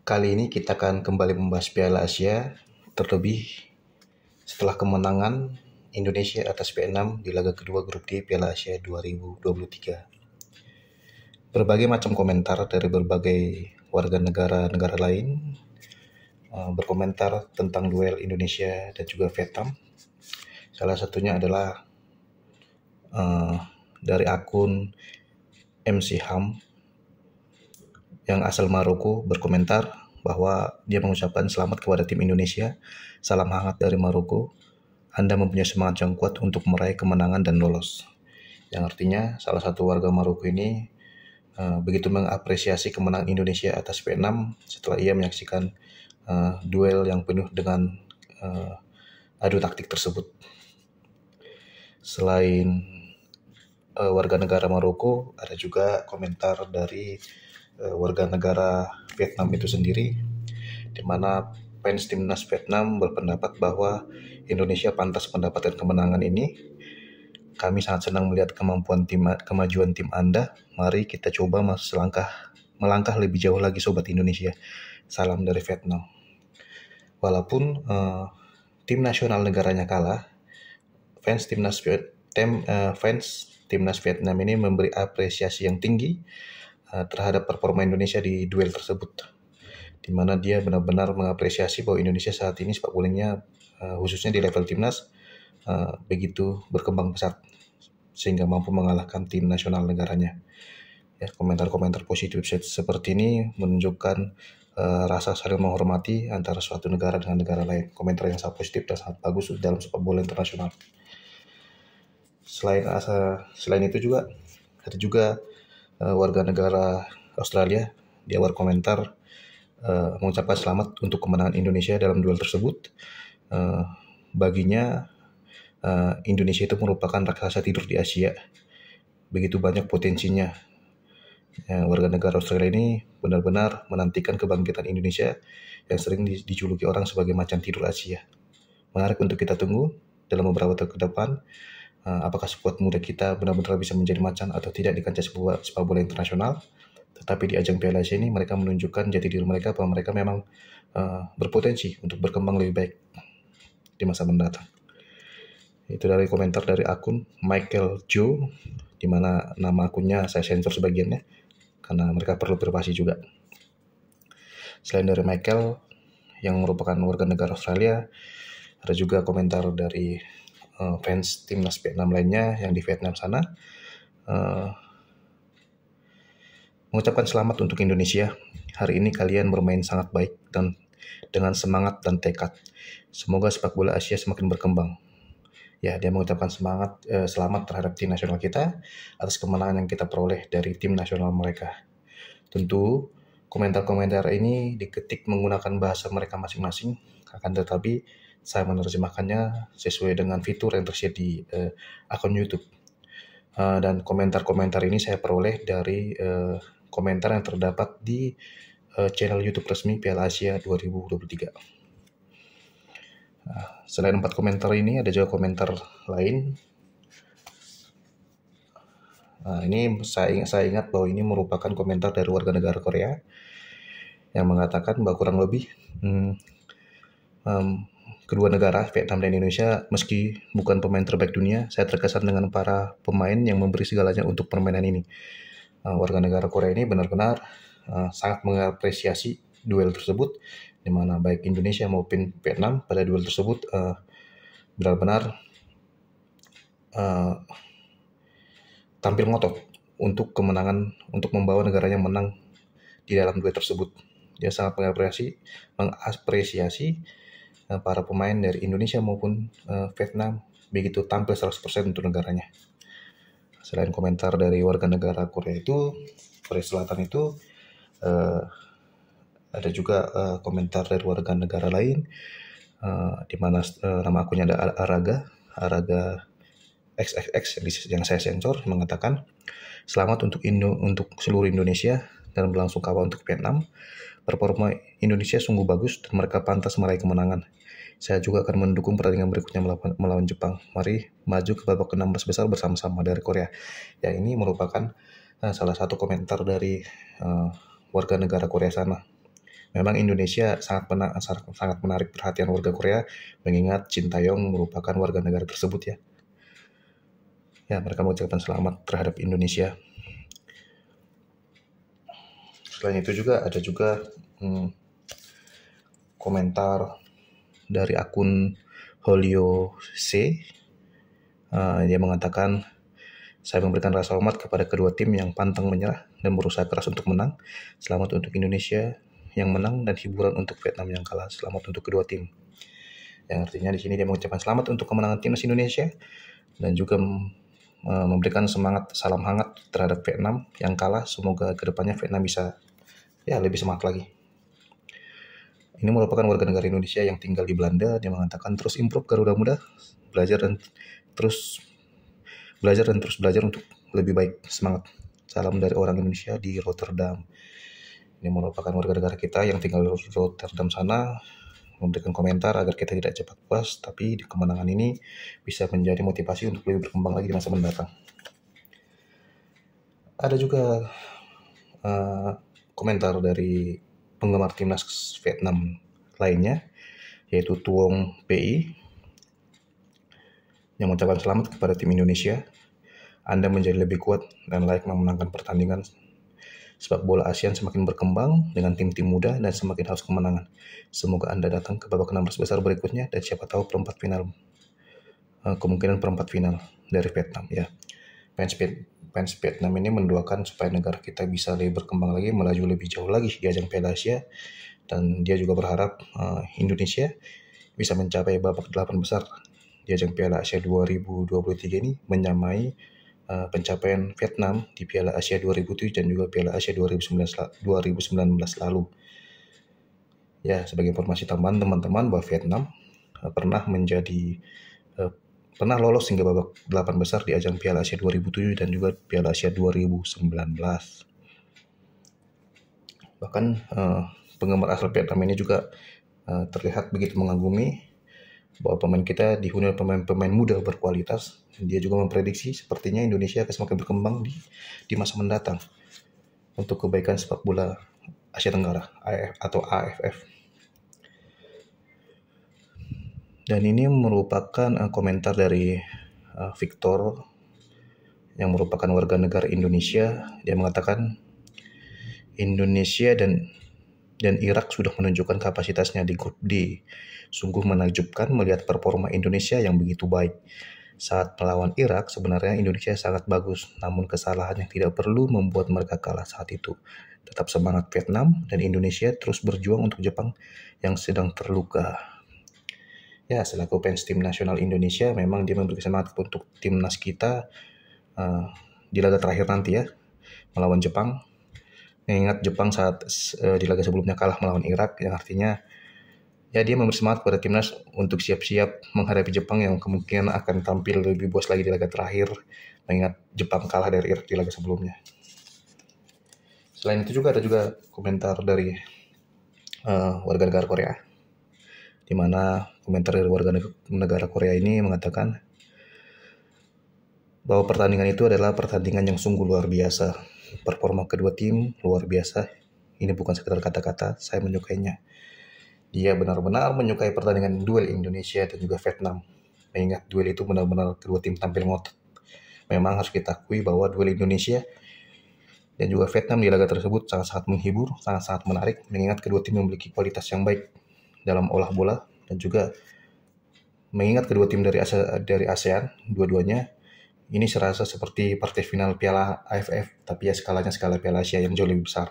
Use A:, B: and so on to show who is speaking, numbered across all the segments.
A: Kali ini kita akan kembali membahas Piala Asia, terlebih setelah kemenangan Indonesia atas Vietnam di laga kedua grup D Piala Asia 2023. Berbagai macam komentar dari berbagai warga negara lain berkomentar tentang duel Indonesia dan juga Vietnam. Salah satunya adalah dari akun MC Ham yang asal Maroko berkomentar bahwa dia mengucapkan selamat kepada tim Indonesia, salam hangat dari Maroko, Anda mempunyai semangat yang kuat untuk meraih kemenangan dan lolos. Yang artinya salah satu warga Maroko ini begitu mengapresiasi kemenangan Indonesia atas Vietnam setelah ia menyaksikan duel yang penuh dengan adu taktik tersebut. Selain warga negara Maroko, ada juga komentar dari warga negara Vietnam itu sendiri, di mana fans timnas Vietnam berpendapat bahwa Indonesia pantas mendapatkan kemenangan ini. Kami sangat senang melihat kemajuan tim Anda. Mari kita coba melangkah lebih jauh lagi sobat Indonesia. Salam dari Vietnam. Walaupun tim nasional negaranya kalah, fans timnas Vietnam ini memberi apresiasi yang tinggi terhadap performa Indonesia di duel tersebut, di mana dia benar-benar mengapresiasi bahwa Indonesia saat ini sepak bolanya khususnya di level timnas begitu berkembang pesat sehingga mampu mengalahkan tim nasional negaranya. Ya, komentar-komentar positif seperti ini menunjukkan rasa saling menghormati antara suatu negara dengan negara lain. Komentar yang sangat positif dan sangat bagus dalam sepak bola internasional. Selain itu juga ada juga warga negara Australia, dia berkomentar mengucapkan selamat untuk kemenangan Indonesia dalam duel tersebut. Baginya Indonesia itu merupakan raksasa tidur di Asia, begitu banyak potensinya. Warga negara Australia ini benar-benar menantikan kebangkitan Indonesia yang sering dijuluki orang sebagai macan tidur Asia. Menarik untuk kita tunggu dalam beberapa tahun ke depan. Apakah skuad muda kita benar-benar bisa menjadi macan atau tidak di kancah sepak bola internasional. Tetapi di ajang Piala Asia ini mereka menunjukkan jati diri mereka bahwa mereka memang berpotensi untuk berkembang lebih baik di masa mendatang. Itu dari komentar dari akun Michael Joe, di mana nama akunnya saya sensor sebagiannya karena mereka perlu privasi juga. Selain dari Michael yang merupakan warga negara Australia, ada juga komentar dari fans timnas Vietnam lainnya yang di Vietnam sana mengucapkan selamat untuk Indonesia. Hari ini kalian bermain sangat baik dan dengan semangat dan tekad. Semoga sepak bola Asia semakin berkembang. Ya, dia mengucapkan selamat terhadap tim nasional kita atas kemenangan yang kita peroleh dari tim nasional mereka. Tentu komentar-komentar ini diketik menggunakan bahasa mereka masing-masing, akan tetapi saya menerjemahkannya sesuai dengan fitur yang tersedia di akun YouTube. Dan komentar-komentar ini saya peroleh dari komentar yang terdapat di channel YouTube resmi Piala Asia 2023. Selain 4 komentar ini, ada juga komentar lain. Ini saya ingat bahwa ini merupakan komentar dari warga negara Korea yang mengatakan bahwa kurang lebih kedua negara, Vietnam dan Indonesia, meski bukan pemain terbaik dunia, saya terkesan dengan para pemain yang memberi segalanya untuk permainan ini. Warga negara Korea ini benar-benar sangat mengapresiasi duel tersebut, di mana baik Indonesia maupun Vietnam pada duel tersebut benar-benar tampil ngotot untuk kemenangan, untuk membawa negaranya menang di dalam duel tersebut. Dia sangat mengapresiasi para pemain dari Indonesia maupun Vietnam begitu tampil 100% untuk negaranya. Selain komentar dari warga negara Korea Selatan itu, ada juga komentar dari warga negara lain, di mana nama akunnya ada Araga XXX yang saya sensor, mengatakan selamat untuk seluruh Indonesia dan berlangsung kalah untuk Vietnam. Performa Indonesia sungguh bagus dan mereka pantas meraih kemenangan. Saya juga akan mendukung pertandingan berikutnya melawan Jepang. Mari maju ke babak ke-16 besar bersama-sama dari Korea. Ya, ini merupakan salah satu komentar dari warga negara Korea sana. Memang Indonesia sangat menarik perhatian warga Korea, mengingat Shin Tae-yong merupakan warga negara tersebut ya. Ya, mereka mengucapkan selamat terhadap Indonesia. Selain itu juga ada komentar dari akun Holio C. Dia mengatakan, saya memberikan rasa hormat kepada kedua tim yang pantang menyerah dan berusaha keras untuk menang. Selamat untuk Indonesia yang menang dan hiburan untuk Vietnam yang kalah. Selamat untuk kedua tim. Yang artinya di sini dia mengucapkan selamat untuk kemenangan timnas Indonesia dan juga memberikan semangat salam hangat terhadap Vietnam yang kalah. Semoga kedepannya Vietnam bisa lebih semangat lagi. Ini merupakan warga negara Indonesia yang tinggal di Belanda. Dia mengatakan terus improve Garuda Muda, belajar dan terus belajar untuk lebih baik. Semangat. Salam dari orang Indonesia di Rotterdam. Ini merupakan warga negara kita yang tinggal di Rotterdam sana, memberikan komentar agar kita tidak cepat puas, tapi di kemenangan ini bisa menjadi motivasi untuk lebih berkembang lagi di masa mendatang. Ada juga komentar dari penggemar timnas Vietnam lainnya, yaitu Tuong PI, yang mengucapkan selamat kepada tim Indonesia. Anda menjadi lebih kuat dan layak memenangkan pertandingan. Sepak bola ASEAN semakin berkembang dengan tim-tim muda dan semakin haus kemenangan. Semoga Anda datang ke babak 16 besar berikutnya dan siapa tahu kemungkinan perempat final dari Vietnam ya. Fans Vietnam ini mendoakan supaya negara kita bisa lebih berkembang lagi, melaju lebih jauh lagi di ajang Piala Asia, dan dia juga berharap Indonesia bisa mencapai babak 8 besar di ajang Piala Asia 2023 ini, menyamai pencapaian Vietnam di Piala Asia 2007 dan juga Piala Asia 2019 lalu. Ya, sebagai informasi tambahan teman-teman, bahwa Vietnam pernah lolos hingga babak 8 besar di ajang Piala Asia 2007 dan juga Piala Asia 2019. Bahkan penggemar asal Vietnam ini juga terlihat begitu mengagumi bahwa pemain kita dihuni oleh pemain muda berkualitas. Dia juga memprediksi sepertinya Indonesia akan semakin berkembang di masa mendatang untuk kebaikan sepak bola Asia Tenggara atau AFF. Dan ini merupakan komentar dari Victor yang merupakan warga negara Indonesia. Dia mengatakan Indonesia dan Irak sudah menunjukkan kapasitasnya di grup D. Sungguh menakjubkan melihat performa Indonesia yang begitu baik. Saat melawan Irak, sebenarnya Indonesia sangat bagus, namun kesalahan yang tidak perlu membuat mereka kalah saat itu. Tetap semangat Vietnam dan Indonesia terus berjuang untuk Jepang yang sedang terluka. Ya, selaku fans tim nasional Indonesia, memang dia memberi semangat untuk timnas kita di laga terakhir nanti ya, melawan Jepang. Mengingat Jepang saat di laga sebelumnya kalah melawan Irak, yang artinya ya dia memberi semangat kepada timnas untuk siap-siap menghadapi Jepang yang kemungkinan akan tampil lebih bos lagi di laga terakhir, mengingat Jepang kalah dari Irak di laga sebelumnya. Selain itu juga ada komentar dari warga negara Korea, di mana komentar dari warga negara Korea ini mengatakan bahwa pertandingan itu adalah pertandingan yang sungguh luar biasa. Performa kedua tim luar biasa. Ini bukan sekedar kata-kata, saya menyukainya. Dia benar-benar menyukai pertandingan duel Indonesia dan juga Vietnam. Mengingat duel itu benar-benar kedua tim tampil ngotot. Memang harus kita akui bahwa duel Indonesia dan juga Vietnam di laga tersebut sangat-sangat menghibur, sangat-sangat menarik, mengingat kedua tim memiliki kualitas yang baik dalam olah bola, dan juga mengingat kedua tim dari ASEAN, dua-duanya ini serasa seperti partai final Piala AFF, tapi ya skalanya skala Piala Asia yang jauh lebih besar.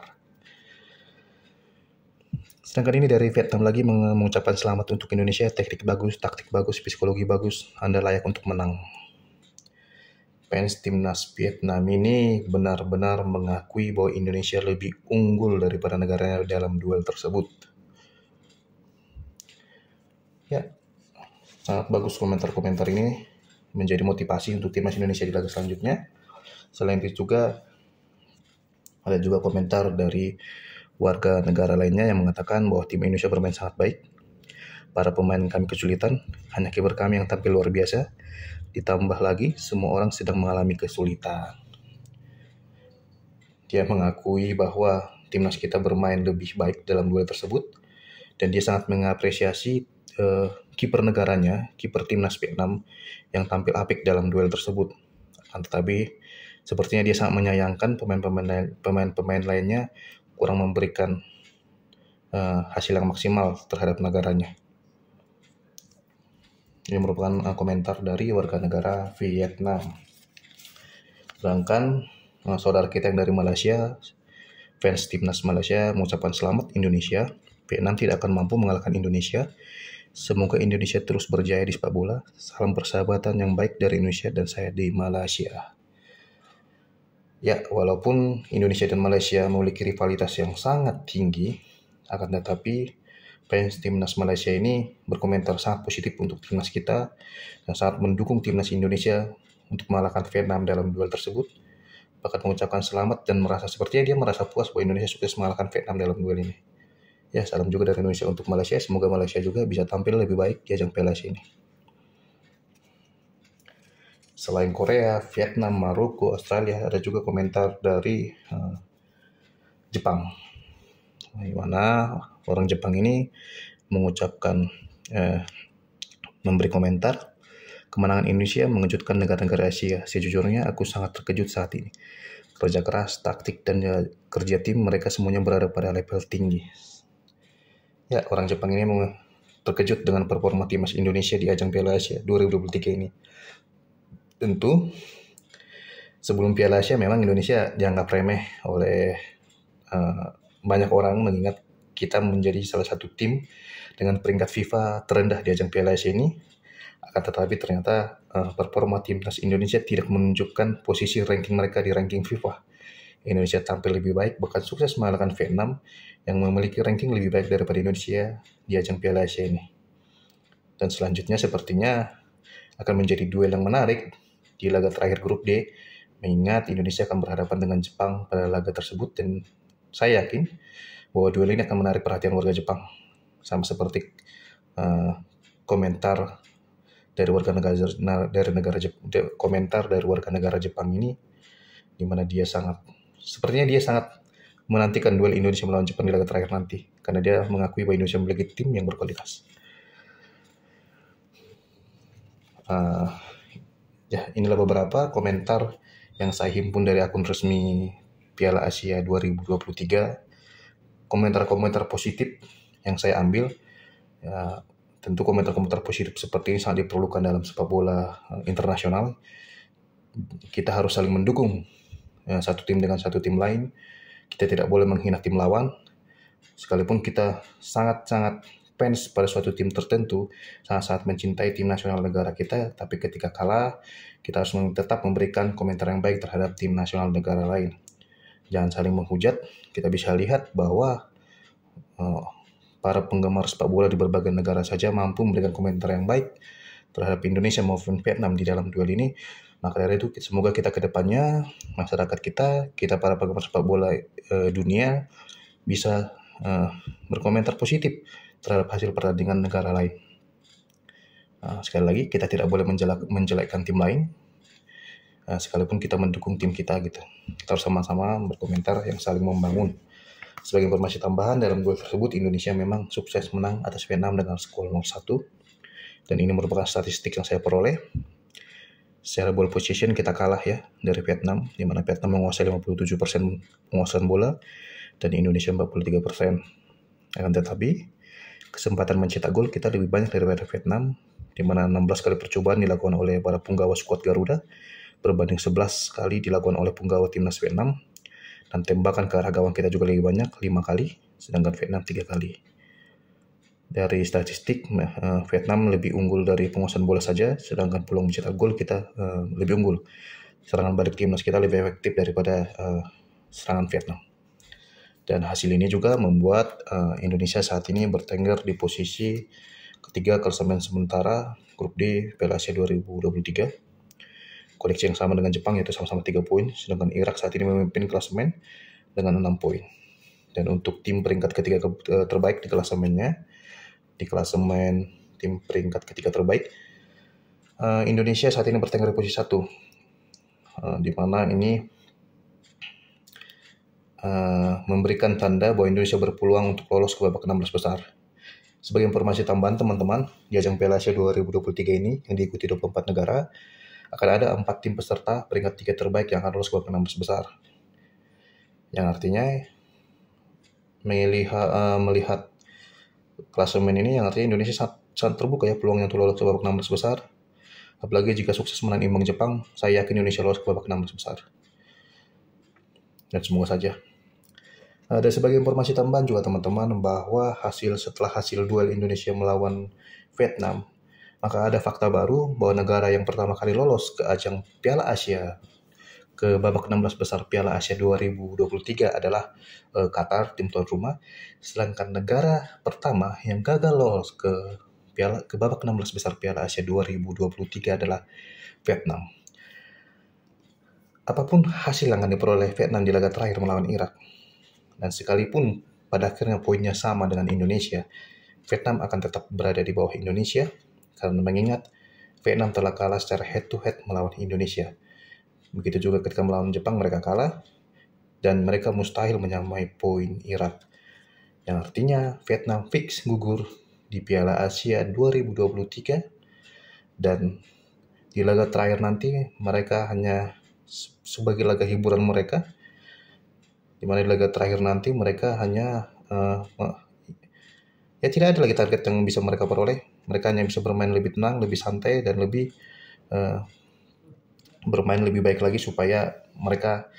A: Sedangkan ini dari Vietnam lagi mengucapkan selamat untuk Indonesia, teknik bagus, taktik bagus, psikologi bagus, Anda layak untuk menang. Fans timnas Vietnam ini benar-benar mengakui bahwa Indonesia lebih unggul daripada negaranya dalam duel tersebut. Ya, sangat bagus komentar-komentar ini, menjadi motivasi untuk timnas Indonesia di laga selanjutnya. Selain itu juga ada komentar dari warga negara lainnya yang mengatakan bahwa tim Indonesia bermain sangat baik. Para pemain kami kesulitan, hanya kiper kami yang tampil luar biasa. Ditambah lagi semua orang sedang mengalami kesulitan. Dia mengakui bahwa timnas kita bermain lebih baik dalam duel tersebut, dan dia sangat mengapresiasi kiper negaranya, kiper timnas Vietnam yang tampil apik dalam duel tersebut. Tetapi sepertinya dia sangat menyayangkan pemain-pemain lainnya kurang memberikan hasil yang maksimal terhadap negaranya. Ini merupakan komentar dari warga negara Vietnam. Sedangkan saudara kita yang dari Malaysia, fans timnas Malaysia mengucapkan selamat Indonesia. Vietnam tidak akan mampu mengalahkan Indonesia. Semoga Indonesia terus berjaya di sepak bola. Salam persahabatan yang baik dari Indonesia dan saya di Malaysia. Ya, walaupun Indonesia dan Malaysia memiliki rivalitas yang sangat tinggi, akan tetapi fans timnas Malaysia ini berkomentar sangat positif untuk timnas kita dan sangat mendukung timnas Indonesia untuk mengalahkan Vietnam dalam duel tersebut. Bahkan mengucapkan selamat dan sepertinya dia merasa puas bahwa Indonesia sukses mengalahkan Vietnam dalam duel ini. Ya, salam juga dari Indonesia untuk Malaysia. Semoga Malaysia juga bisa tampil lebih baik di ajang Piala Asia ini. Selain Korea, Vietnam, Maroko, Australia, ada juga komentar dari Jepang, di mana orang Jepang ini mengucapkan memberi komentar, kemenangan Indonesia mengejutkan negara-negara Asia. Sejujurnya aku sangat terkejut saat ini. Kerja keras, taktik, dan kerja tim mereka semuanya berada pada level tinggi. Ya, orang Jepang ini terkejut dengan performa timnas Indonesia di ajang Piala Asia 2023 ini. Tentu sebelum Piala Asia memang Indonesia dianggap remeh oleh banyak orang, mengingat kita menjadi salah satu tim dengan peringkat FIFA terendah di ajang Piala Asia ini. Akan tetapi ternyata performa timnas Indonesia tidak menunjukkan posisi ranking mereka di ranking FIFA. Indonesia tampil lebih baik, bahkan sukses mengalahkan Vietnam yang memiliki ranking lebih baik daripada Indonesia di ajang Piala Asia ini. Dan selanjutnya sepertinya akan menjadi duel yang menarik di laga terakhir grup D, mengingat Indonesia akan berhadapan dengan Jepang pada laga tersebut, dan saya yakin bahwa duel ini akan menarik perhatian warga Jepang, sama seperti komentar dari warga negara Jepang ini, di mana sepertinya dia sangat menantikan duel Indonesia melawan Jepang di laga terakhir nanti, karena dia mengakui bahwa Indonesia memiliki tim yang berkualitas. Ya, inilah beberapa komentar yang saya himpun dari akun resmi Piala Asia 2023. Komentar-komentar positif yang saya ambil. Ya, tentu komentar-komentar positif seperti ini sangat diperlukan dalam sepak bola internasional. Kita harus saling mendukung satu tim dengan satu tim lain. Kita tidak boleh menghina tim lawan. Sekalipun kita sangat-sangat fans pada suatu tim tertentu, sangat-sangat mencintai tim nasional negara kita, tapi ketika kalah, kita harus tetap memberikan komentar yang baik terhadap tim nasional negara lain. Jangan saling menghujat. Kita bisa lihat bahwa para penggemar sepak bola di berbagai negara saja mampu memberikan komentar yang baik terhadap Indonesia maupun Vietnam di dalam duel ini. Maka dari itu, semoga kita ke depannya, masyarakat kita para penggemar sepak bola dunia bisa berkomentar positif terhadap hasil pertandingan negara lain. Sekali lagi, kita tidak boleh menjelekkan tim lain, sekalipun kita mendukung tim kita gitu. Kita harus sama-sama berkomentar yang saling membangun. Sebagai informasi tambahan, dalam duel tersebut Indonesia memang sukses menang atas Vietnam dengan skor 0-1, dan ini merupakan statistik yang saya peroleh. Secara ball position kita kalah ya dari Vietnam, di mana Vietnam menguasai 57% penguasaan bola dan Indonesia 43%. Akan tetapi kesempatan mencetak gol kita lebih banyak daripada Vietnam, di mana 16 kali percobaan dilakukan oleh para punggawa skuad Garuda berbanding 11 kali dilakukan oleh punggawa timnas Vietnam, dan tembakan ke arah gawang kita juga lebih banyak, 5 kali, sedangkan Vietnam 3 kali. Dari statistik, Vietnam lebih unggul dari penguasaan bola saja, sedangkan peluang mencetak gol kita lebih unggul. Serangan balik timnas kita lebih efektif daripada serangan Vietnam. Dan hasil ini juga membuat Indonesia saat ini bertengger di posisi ketiga klasemen sementara grup D Piala Asia 2023. Koleksi yang sama dengan Jepang, yaitu sama-sama 3 poin, sedangkan Irak saat ini memimpin klasemen dengan 6 poin. Dan untuk tim peringkat ketiga terbaik di klasemennya, di klasemen tim peringkat ketiga terbaik, Indonesia saat ini bertengger di posisi 1, di mana ini memberikan tanda bahwa Indonesia berpeluang untuk lolos ke babak 16 besar. Sebagai informasi tambahan teman-teman, di ajang Piala Asia 2023 ini yang diikuti 24 negara, akan ada 4 tim peserta peringkat 3 terbaik yang akan lolos ke babak 16 besar. Yang artinya melihat klasemen ini, yang artinya Indonesia sangat terbuka ya peluangnya untuk lolos ke babak 16 besar. Apalagi jika sukses menahan imbang Jepang, saya yakin Indonesia lolos ke babak 16 besar. Dan semoga saja. Dan sebagai informasi tambahan juga teman-teman, bahwa setelah hasil duel Indonesia melawan Vietnam, maka ada fakta baru bahwa negara yang pertama kali lolos ke ajang Piala Asia ke babak 16 besar Piala Asia 2023 adalah Qatar, tim tuan rumah. Sedangkan negara pertama yang gagal lolos ke babak 16 besar Piala Asia 2023 adalah Vietnam. Apapun hasil yang akan diperoleh Vietnam di laga terakhir melawan Irak, dan sekalipun pada akhirnya poinnya sama dengan Indonesia, Vietnam akan tetap berada di bawah Indonesia karena mengingat Vietnam telah kalah secara head-to-head melawan Indonesia. Begitu juga ketika melawan Jepang mereka kalah dan mereka mustahil menyamai poin Irak. Yang artinya Vietnam fix gugur di Piala Asia 2023 dan di laga terakhir nanti mereka hanya sebagai laga hiburan mereka, di mana di laga terakhir nanti mereka hanya tidak ada lagi target yang bisa mereka peroleh. Mereka hanya bisa bermain lebih tenang, lebih santai, dan lebih bermain lebih baik lagi supaya mereka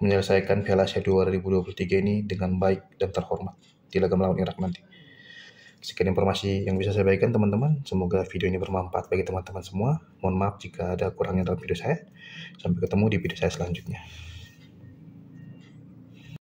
A: menyelesaikan Piala Asia 2023 ini dengan baik dan terhormat di laga melawan Irak nanti. Sekian informasi yang bisa saya bagikan teman-teman. Semoga video ini bermanfaat bagi teman-teman semua. Mohon maaf jika ada kurangnya dalam video saya. Sampai ketemu di video saya selanjutnya.